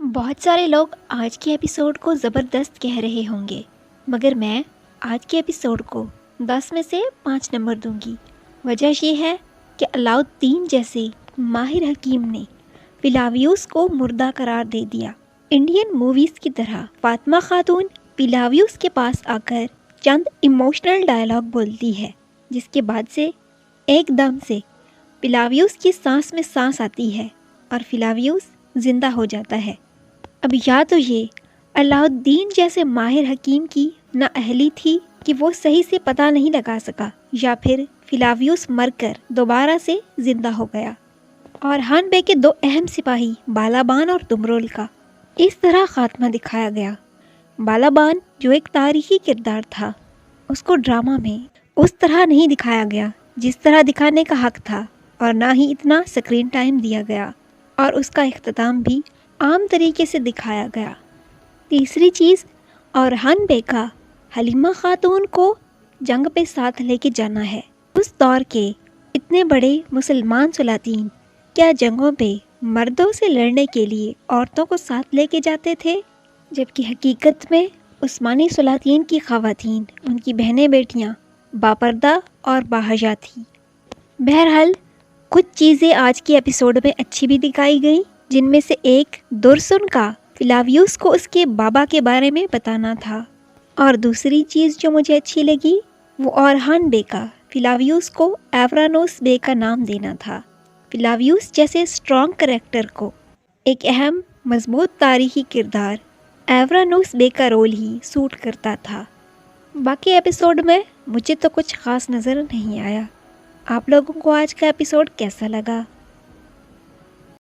بہت سارے لوگ آج کے ایپیسوڈ کو زبردست کہہ رہے ہوں گے، مگر میں آج کے ایپیسوڈ کو 10 میں سے 5 نمبر دوں گی۔ وجہ یہ ہے کہ علاء الدین جیسے ماہر حکیم نے پیلاویوس کو مردہ قرار دے دیا۔ انڈین موویز کی طرح فاطمہ خاتون پیلاویوس کے پاس آ کر چند ایموشنل ڈائلاگ بولتی ہے، جس کے بعد سے ایک دم سے پیلاویوس کی سانس میں سانس آتی ہے اور پیلاویوس زندہ ہو جاتا ہے۔ اب یا تو یہ علاء الدین جیسے ماہر حکیم کی نااہلی تھی کہ وہ صحیح سے پتہ نہیں لگا سکا، یا پھر پیلاویوس مر کر دوبارہ سے زندہ ہو گیا۔ اور ہان بے کے 2 اہم سپاہی بالابان اور دمرول کا اس طرح خاتمہ دکھایا گیا۔ بالابان جو ایک تاریخی کردار تھا، اس کو ڈرامہ میں اس طرح نہیں دکھایا گیا جس طرح دکھانے کا حق تھا، اور نہ ہی اتنا سکرین ٹائم دیا گیا، اور اس کا اختتام بھی عام طریقے سے دکھایا گیا۔ تیسری چیز، اورہان بے کا حلیمہ خاتون کو جنگ پہ ساتھ لے کے جانا ہے۔ اس دور کے اتنے بڑے مسلمان سلاطین کیا جنگوں پہ مردوں سے لڑنے کے لیے عورتوں کو ساتھ لے کے جاتے تھے؟ جبکہ حقیقت میں عثمانی سلاطین کی خواتین، ان کی بہنیں بیٹیاں باپردہ اور باحجا تھیں۔ بہرحال کچھ چیزیں آج کے ایپیسوڈ میں اچھی بھی دکھائی گئیں، جن میں سے ایک درسن کا پیلاویوس کو اس کے بابا کے بارے میں بتانا تھا، اور دوسری چیز جو مجھے اچھی لگی وہ اورہان بے کا پیلاویوس کو ایورانوس بے کا نام دینا تھا۔ پیلاویوس جیسے اسٹرانگ کریکٹر کو ایک اہم مضبوط تاریخی کردار ایورانوس بے کا رول ہی سوٹ کرتا تھا۔ باقی ایپیسوڈ میں مجھے تو کچھ خاص نظر نہیں آیا۔ آپ لوگوں کو آج کا ایپیسوڈ کیسا لگا؟